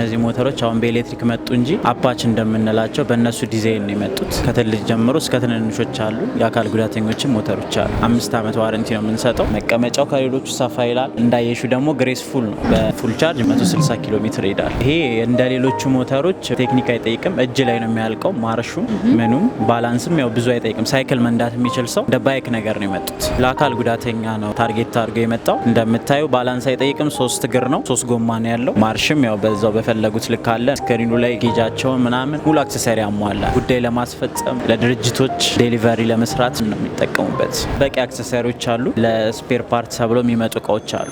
እነዚህ ሞተሮች አሁን በኤሌክትሪክ መጡ እንጂ አፓች እንደምንላቸው በእነሱ ዲዛይን ነው የመጡት። ከትልቅ ጀምሮ እስከ ትንንሾች አሉ። የአካል ጉዳተኞችም ሞተሮች አሉ። 5 ዓመት ዋረንቲ ነው የምንሰጠው። መቀመጫው ከሌሎቹ ሰፋ ይላል። እንዳየሹ ደግሞ ግሬስ ፉል ነው። በፉል ቻርጅ 160 ኪሎ ሜትር ይሄዳል። ይሄ እንደ ሌሎቹ ሞተሮች ቴክኒክ አይጠይቅም። እጅ ላይ ነው የሚያልቀው። ማርሹም ምኑም ባላንስም ያው ብዙ አይጠይቅም። ሳይክል መንዳት የሚችል ሰው እንደ ባይክ ነገር ነው የመጡት። ለአካል ጉዳተኛ ነው ታርጌት አድርገው የመጣው። እንደምታዩ ባላንስ አይጠይቅም። 3 እግር ነው፣ 3 ጎማ ነው ያለው። ማርሽም ያው በዛው በፈለጉት ልክ አለ። ስክሪኑ ላይ ጌጃቸውን ምናምን ሙሉ አክሰሰሪ ያሟላ። ጉዳይ ለማስፈጸም ለድርጅቶች ዴሊቨሪ ለመስራት ነው የሚጠቀሙበት። በቂ አክሰሰሪዎች አሉ። ለስፔር ፓርት ተብሎ የሚመጡ እቃዎች አሉ።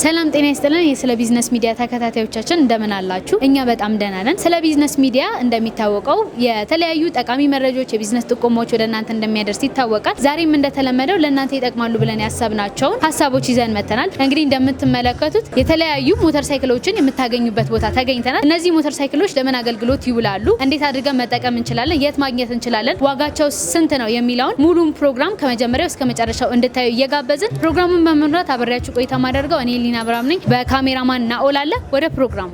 ሰላም ጤና ይስጥልን። የስለ ቢዝነስ ሚዲያ ተከታታዮቻችን እንደምን አላችሁ? እኛ በጣም ደህና ነን። ስለ ቢዝነስ ሚዲያ እንደሚታወቀው የተለያዩ ጠቃሚ መረጃዎች፣ የቢዝነስ ጥቆማዎች ወደ እናንተ እንደሚያደርስ ይታወቃል። ዛሬም እንደተለመደው ለእናንተ ይጠቅማሉ ብለን ያሰብናቸውን ሀሳቦች ይዘን መተናል። እንግዲህ እንደምትመለከቱት የተለያዩ ሞተር ሳይክሎችን የምታገኙበት ቦታ ተገኝተናል። እነዚህ ሞተር ሳይክሎች ለምን አገልግሎት ይውላሉ፣ እንዴት አድርገን መጠቀም እንችላለን፣ የት ማግኘት እንችላለን፣ ዋጋቸው ስንት ነው የሚለውን ሙሉም ፕሮግራም ከመጀመሪያው እስከ መጨረሻው እንድታዩ እየጋበዝን ፕሮግራሙን በመምራት አብሬያችሁ ቆይታ ማደርገው እኔ ሊና አብራም ነኝ። በካሜራማን ናኦል አለ። ወደ ፕሮግራሙ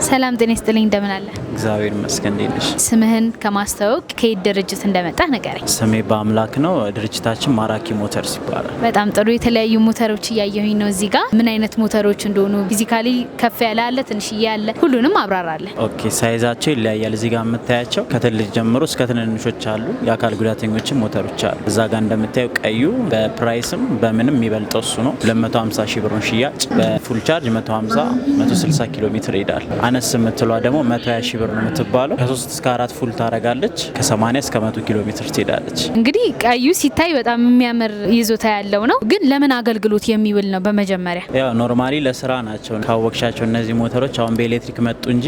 ሰላም ጤና ይስጥልኝ። እንደምን አለ? እግዚአብሔር ይመስገን። እንዴት ነሽ? ስምህን ከማስተዋወቅ ከየት ድርጅት እንደመጣ ንገረኝ። ስሜ በአምላክ ነው። ድርጅታችን ማራኪ ሞተርስ ይባላል። በጣም ጥሩ። የተለያዩ ሞተሮች እያየሁኝ ነው እዚህ ጋር። ምን አይነት ሞተሮች እንደሆኑ ፊዚካሊ ከፍ ያለ አለ፣ ትንሽዬ ያለ፣ ሁሉንም አብራራለህ። ኦኬ። ሳይዛቸው ይለያያል። እዚህ ጋር የምታያቸው ከትልቅ ጀምሮ እስከ ትንንሾች አሉ። የአካል ጉዳተኞችም ሞተሮች አሉ። እዛ ጋር እንደምታየው ቀዩ በፕራይስም በምንም የሚበልጠው እሱ ነው። 250 ሺህ ብር ሽያጭ። በፉል ቻርጅ 150 160 ኪሎ ሜትር ይሄዳል። አነስ የምትሏ ደግሞ 120 ሺህ ብር ነው የምትባለው። ከ3 እስከ 4 ፉል ታረጋለች። ከ80 እስከ 100 ኪሎ ሜትር ትሄዳለች። እንግዲህ ቀዩ ሲታይ በጣም የሚያምር ይዞታ ያለው ነው። ግን ለምን አገልግሎት የሚውል ነው? በመጀመሪያ ያው ኖርማሊ ለስራ ናቸው። ካወቅሻቸው እነዚህ ሞተሮች አሁን በኤሌክትሪክ መጡ እንጂ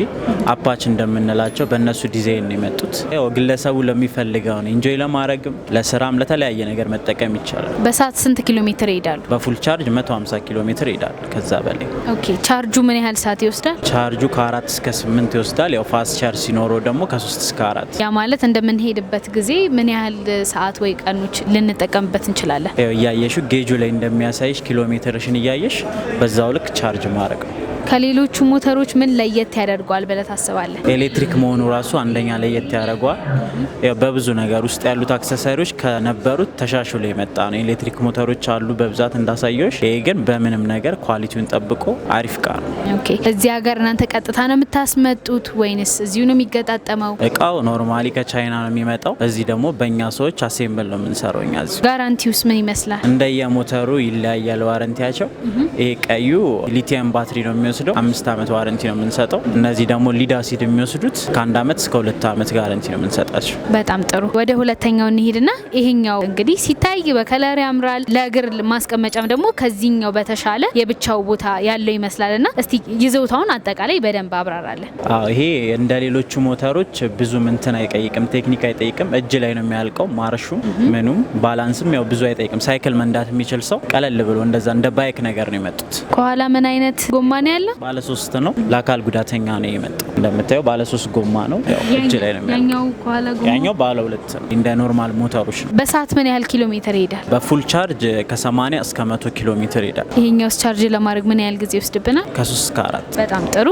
አፓች እንደምንላቸው በእነሱ ዲዛይን ነው የመጡት። ያው ግለሰቡ ለሚፈልገው ነው ኢንጆይ ለማድረግም ለስራም ለተለያየ ነገር መጠቀም ይቻላል። በሰዓት ስንት ኪሎ ሜትር ይሄዳሉ? በፉል ቻርጅ 150 ኪሎ ሜትር ይሄዳል። ከዛ በላይ። ኦኬ። ቻርጁ ምን ያህል ሰዓት ይወስዳል? ቻርጁ ከ4 እስከ 8 ይወስዳል። ያው ፋስት ቻርጅ ሲኖረው ደግሞ ከ3 እስከ 4። ያ ማለት እንደምንሄድበት ጊዜ ምን ያህል ሰዓት ወይ ቀኖች ልንጠቀምበት እንችላለን? ያው እያየሽ ጌጁ ላይ እንደሚያሳይሽ ኪሎ ሜትርሽን እያየሽ በዛው ልክ ቻርጅ ማድረግ ነው። ከሌሎቹ ሞተሮች ምን ለየት ያደርገዋል ብለህ ታስባለህ? ኤሌክትሪክ መሆኑ ራሱ አንደኛ ለየት ያደርገዋል። ያው በብዙ ነገር ውስጥ ያሉት አክሰሰሪዎች ከነበሩት ተሻሽሎ የመጣ ነው። ኤሌክትሪክ ሞተሮች አሉ በብዛት እንዳሳየሽ። ይሄ ግን በምንም ነገር ኳሊቲውን ጠብቆ አሪፍ እቃ ነው። ኦኬ። እዚህ ሀገር እናንተ ቀጥታ ነው የምታስመጡት ወይንስ እዚሁ ነው የሚገጣጠመው? እቃው ኖርማሊ ከቻይና ነው የሚመጣው። እዚህ ደግሞ በእኛ ሰዎች አሴምብል ነው የምንሰራው እኛ እዚሁ። ጋራንቲውስ ምን ይመስላል? እንደየ ሞተሩ ይለያያል ዋረንቲያቸው። ይሄ ቀዩ ሊቲየም ባትሪ ነው የሚወስደው። 5 ዓመት ዋረንቲ ነው የምንሰጠው። እነዚህ ደግሞ ሊድ አሲድ የሚወስዱት ከ1 ዓመት እስከ 2 ዓመት ጋራንቲ ነው የምንሰጣቸው። በጣም ጥሩ። ወደ ሁለተኛው እንሂድና ይሄኛው እንግዲህ ሲታይ በከለር ያምራል። ለእግር ማስቀመጫም ደግሞ ከዚህኛው በተሻለ የብቻው ቦታ ያለው ይመስላልና እስቲ ይዘውታውን አጠቃላይ በደንብ አብራራለን። ይሄ እንደ ሌሎቹ ሞተሮች ብዙ እንትን አይጠይቅም፣ ቴክኒክ አይጠይቅም። እጅ ላይ ነው የሚያልቀው። ማርሹም ምኑም ባላንስም ያው ብዙ አይጠይቅም። ሳይክል መንዳት የሚችል ሰው ቀለል ብሎ እንደዛ እንደ ባይክ ነገር ነው የመጡት። ከኋላ ምን አይነት ጎማ ነው ያለው? ባለ 3 ነው። ለአካል ጉዳተኛ ነው የመጣው። እንደምታየው ባለ 3 ጎማ ነው። ያው እጅ ላይ ነው የሚያልቀው። ያኛው ባለ 2 ነው። እንደ ኖርማል ሞተሮች ነው። በሰዓት ምን ያህል ኪሎ ሜትር ይሄዳል? በፉል ቻርጅ ከ80 እስከ 100 ኪሎ ሜትር ይሄዳል። ይሄኛውስ ቻርጅ ለማድረግ ምን ያህል ጊዜ ይወስድብናል? ከ3 እስከ 4። በጣም ጥሩ።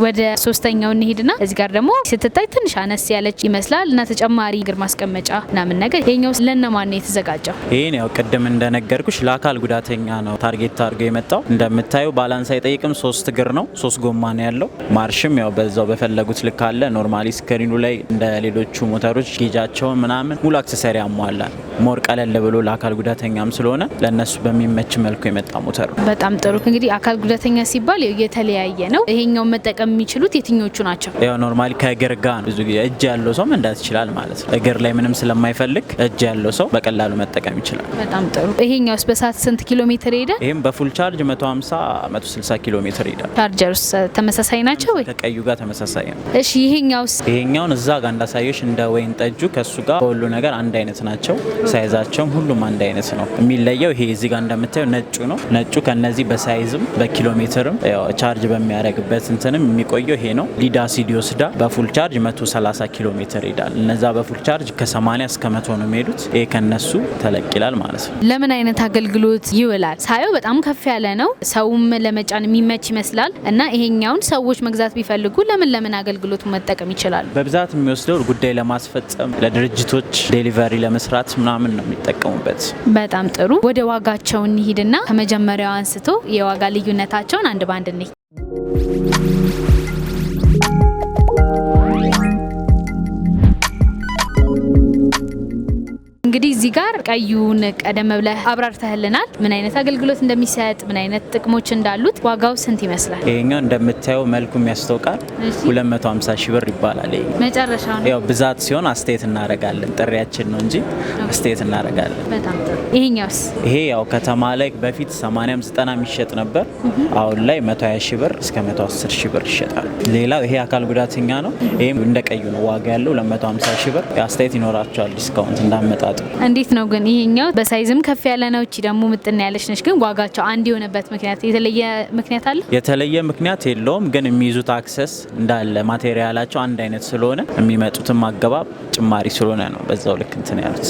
ወደ ሶስተኛው እንሂድና እዚህ ጋር ደግሞ ስትታይ ትንሽ አነስ ያለች ይመስላል እና ተጨማሪ እግር ማስቀመጫ ምናምን ነገር። ይሄኛው ለነማን ነው የተዘጋጀው? ይሄን ያው ቅድም እንደነገርኩሽ ለአካል ጉዳተኛ ነው ታርጌት አድርጎ የመጣው። እንደምታዩ ባላንስ አይጠይቅም። 3 እግር ነው፣ 3 ጎማ ነው ያለው። ማርሽም ያው በዛው በፈለጉት ልክ አለ። ኖርማሊ ስክሪኑ ላይ እንደ ሌሎቹ ሞተሮች ጌጃቸውን ምናምን ሙሉ አክሰሰሪ ያሟላል። ሞር ቀለል ብሎ ለአካል ጉዳተኛም ስለሆነ ለነሱ በሚመች መልኩ የመጣ ሞተር ነው። በጣም ጥሩ። እንግዲህ አካል ጉዳተኛ ሲባል የተለያየ ነው። ይሄኛው መጠቀም መጠቀም የሚችሉት የትኞቹ ናቸው? ያው ኖርማሊ ከእግር ጋር ብዙ ጊዜ እጅ ያለው ሰው መንዳት ይችላል ማለት ነው። እግር ላይ ምንም ስለማይፈልግ እጅ ያለው ሰው በቀላሉ መጠቀም ይችላል። በጣም ጥሩ። ይሄኛውስ በሰዓት ስንት ኪሎ ሜትር ይሄዳል? ይሄም በፉል ቻርጅ 150 160 ኪሎ ሜትር ይሄዳል። ቻርጀርስ ተመሳሳይ ናቸው ወይ? ከቀዩ ጋር ተመሳሳይ ነው። እሺ ይሄኛውስ? ይሄኛውን እዛ ጋር እንዳሳየሽ እንደ ወይን ጠጁ ከሱ ጋር ሁሉ ነገር አንድ አይነት ናቸው። ሳይዛቸውም ሁሉም አንድ አይነት ነው። የሚለየው ይሄ እዚህ ጋር እንደምታየው ነጩ ነው። ነጩ ከነዚህ በሳይዝም በኪሎ ሜትርም ያው ቻርጅ በሚያደርግበት እንትንም የሚቆየው ይሄ ነው። ሊድ አሲድ ይወስዳል። በፉል ቻርጅ 130 ኪሎ ሜትር ይሄዳል። እነዛ በፉል ቻርጅ ከ80 እስከ 100 ነው የሚሄዱት። ይሄ ከነሱ ተለቅ ይላል ማለት ነው። ለምን አይነት አገልግሎት ይውላል? ሳየው በጣም ከፍ ያለ ነው። ሰውም ለመጫን የሚመች ይመስላል እና ይሄኛውን ሰዎች መግዛት ቢፈልጉ ለምን አገልግሎቱ መጠቀም ይችላሉ? በብዛት የሚወስደው ጉዳይ ለማስፈጸም፣ ለድርጅቶች ዴሊቨሪ ለመስራት ምናምን ነው የሚጠቀሙበት። በጣም ጥሩ። ወደ ዋጋቸው እንሂድና ከመጀመሪያው አንስቶ የዋጋ ልዩነታቸውን አንድ ባንድ እንይ። እንግዲህ እዚህ ጋር ቀዩን ቀደም ብለህ አብራርተህልናል። ምን አይነት አገልግሎት እንደሚሰጥ፣ ምን አይነት ጥቅሞች እንዳሉት። ዋጋው ስንት ይመስላል? ይሄኛው እንደምታየው መልኩም ያስታውቃል። 250 ሺህ ብር ይባላል። ይሄ መጨረሻው ነው። ያው ብዛት ሲሆን አስተያየት እናደርጋለን። ጥሪያችን ነው እንጂ አስተያየት እናደርጋለን። በጣም ጥሩ። ይሄኛውስ? ይሄ ያው ከተማ ላይ በፊት 80 90 የሚሸጥ ነበር። አሁን ላይ 120 ሺህ ብር እስከ 110 ሺህ ብር ይሸጣል። ሌላው ይሄ አካል ጉዳተኛ ነው። ይሄም እንደ ቀዩ ነው። ዋጋ ያለው 250 ሺህ ብር። አስተያየት ይኖራቸዋል፣ ዲስካውንት እንዳመጣጡ። እንዴት ነው ግን ይሄኛው በሳይዝም ከፍ ያለ ነው፣ እቺ ደግሞ ምጥን ያለች ነች። ግን ዋጋቸው አንድ የሆነበት ምክንያት የተለየ ምክንያት አለ? የተለየ ምክንያት የለውም። ግን የሚይዙት አክሰስ እንዳለ ማቴሪያላቸው አንድ አይነት ስለሆነ የሚመጡትም አገባብ ጭማሪ ስለሆነ ነው በዛው ልክ እንትን ያሉት።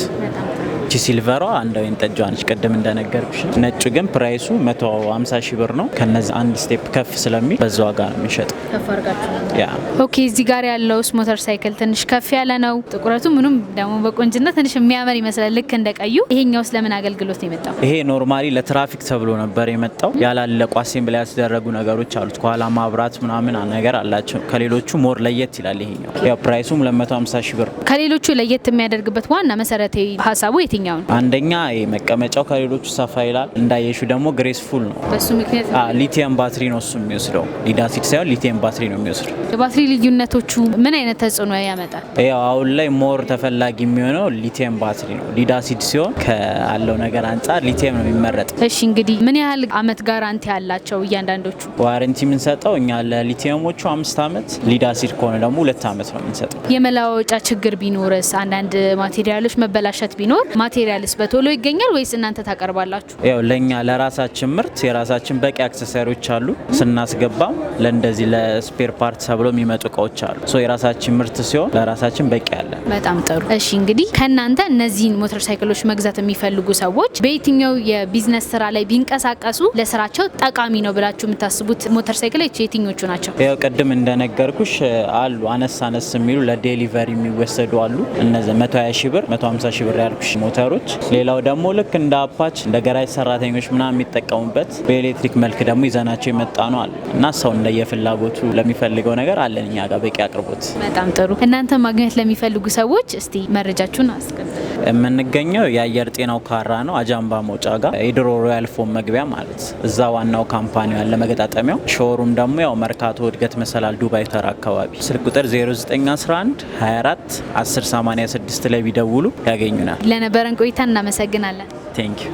እቺ ሲልቨሯ አንድ ወይን ጠጇ ነች ቅድም እንደነገርኩሽ። ነጩ ግን ፕራይሱ 150 ሺህ ብር ነው። ከነዚህ አንድ ስቴፕ ከፍ ስለሚል በዛ ዋጋ ነው የሚሸጠው። ከፍ አርጋችሁ ያ ኦኬ። እዚህ ጋር ያለው ሞተር ሳይክል ትንሽ ከፍ ያለ ነው። ጥቁረቱ ምንም ደግሞ በቆንጅና ትንሽ የሚያምር ይመስላል ልክ እንደቀዩ። ይሄኛውስ ለምን አገልግሎት ነው የመጣው? ይሄ ኖርማሊ ለትራፊክ ተብሎ ነበር የመጣው። ያላለቁ አሴምብሊ ያስደረጉ ነገሮች አሉት። ከኋላ ማብራት ምናምን ነገር አላቸው። ከሌሎቹ ሞር ለየት ይላል ይሄኛው። ያው ፕራይሱም 250 ሺህ ብር። ከሌሎቹ ለየት የሚያደርግበት ዋና መሰረታዊ ሀሳቡ የትኛው ነው? አንደኛ መቀመጫው ከሌሎቹ ሰፋ ይላል። እንዳየሹ ደግሞ ግሬስፉል ነው። በሱ ምክንያት ሊቲየም ባትሪ ነው እሱ የሚወስደው። ሊድ አሲድ ሳይሆን ሊቲየም ባትሪ ነው የሚወስደው። የባትሪ ልዩነቶቹ ምን አይነት ተጽዕኖ ያመጣል? ያው አሁን ላይ ሞር ተፈላጊ የሚሆነው ሊቲየም ባትሪ ነው። ሊድ አሲድ ሲሆን ካለው ነገር አንጻር ሊቲየም ነው የሚመረጥ። እሺ እንግዲህ ምን ያህል አመት ጋራንቲ ያላቸው እያንዳንዶቹ? ዋረንቲ የምንሰጠው እኛ ለሊቲየሞቹ 5 አመት፣ ሊድ አሲድ ከሆነ ደግሞ 2 አመት ነው የምንሰጠው። የመለዋወጫ ችግር ቢኖርስ? አንዳንድ ማቴሪያሎች መበላሸት ቢኖር ማቴሪያልስ በቶሎ ይገኛል ወይስ እናንተ ታቀርባላችሁ? ያው ለኛ ለራሳችን ምርት የራሳችን በቂ አክሰሰሪዎች አሉ። ስናስገባም ለእንደዚህ ለስፔር ፓርት ተብሎ የሚመጡ እቃዎች አሉ። የራሳችን ምርት ሲሆን ለራሳችን በቂ አለ። በጣም ጥሩ። እሺ እንግዲህ ከእናንተ እነዚህን ሞተር ሳይክሎች መግዛት የሚፈልጉ ሰዎች በየትኛው የቢዝነስ ስራ ላይ ቢንቀሳቀሱ ለስራቸው ጠቃሚ ነው ብላችሁ የምታስቡት ሞተር ሳይክሎች የትኞቹ ናቸው? ያው ቅድም እንደነገርኩሽ አሉ አነስ የሚሉ ለዴሊቨሪ የሚወሰዱ አሉ። እነዚህ 120 ሺህ ብር 150 ሺህ ብር ያልኩሽ ሞተሮች። ሌላው ደግሞ ልክ እንደ አፓች እንደ ገራጅ ሰራተኞች ምናምን የሚጠቀሙበት በኤሌክትሪክ መልክ ደግሞ ይዘናቸው የመጣ ነው አለ እና ሰው እንደየፍላጎቱ ለሚፈልገው ነገር አለን እኛ ጋር በቂ አቅርቦት። በጣም ጥሩ። እናንተ ማግኘት ለሚፈልጉ ሰዎች እስቲ መረጃችሁን አስቀምጡ። የምንገኘው የአየር ጤናው ካራ ነው፣ አጃምባ መውጫ ጋር የድሮ ሮያል ፎም መግቢያ ማለት እዛ ዋናው ካምፓኒው ያለ መገጣጠሚያው። ሾሩም ደግሞ ያው መርካቶ እድገት መሰላል ዱባይ ተራ አካባቢ። ስልክ ቁጥር 0911 24 1086 ላይ ቢደውሉ ያገኙናል። ለነበረን ቆይታ እናመሰግናለን። ቴንክ ዩ።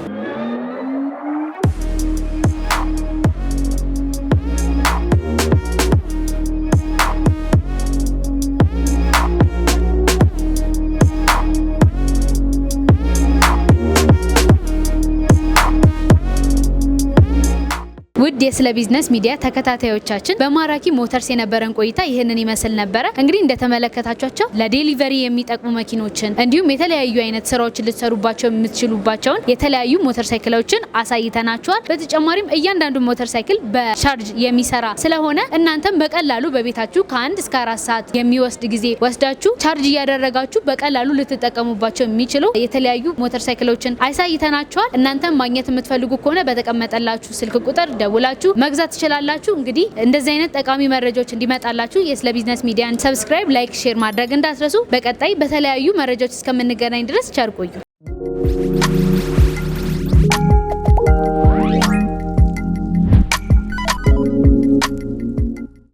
ውድ የስለ ቢዝነስ ሚዲያ ተከታታዮቻችን በማራኪ ሞተርስ የነበረን ቆይታ ይህንን ይመስል ነበረ። እንግዲህ እንደተመለከታችኋቸው ለዴሊቨሪ የሚጠቅሙ መኪኖችን እንዲሁም የተለያዩ አይነት ስራዎችን ልትሰሩባቸው የምትችሉባቸውን የተለያዩ ሞተር ሳይክሎችን አሳይተናችኋል። በተጨማሪም እያንዳንዱ ሞተር ሳይክል በቻርጅ የሚሰራ ስለሆነ እናንተም በቀላሉ በቤታችሁ ከ1 እስከ 4 ሰዓት የሚወስድ ጊዜ ወስዳችሁ ቻርጅ እያደረጋችሁ በቀላሉ ልትጠቀሙባቸው የሚችሉ የተለያዩ ሞተር ሳይክሎችን አሳይተናችኋል። እናንተም ማግኘት የምትፈልጉ ከሆነ በተቀመጠላችሁ ስልክ ቁጥር ደውላችሁ መግዛት ትችላላችሁ። እንግዲህ እንደዚህ አይነት ጠቃሚ መረጃዎች እንዲመጣላችሁ የስለ ቢዝነስ ሚዲያን ሰብስክራይብ፣ ላይክ፣ ሼር ማድረግ እንዳትረሱ። በቀጣይ በተለያዩ መረጃዎች እስከምንገናኝ ድረስ ቸር ቆዩ።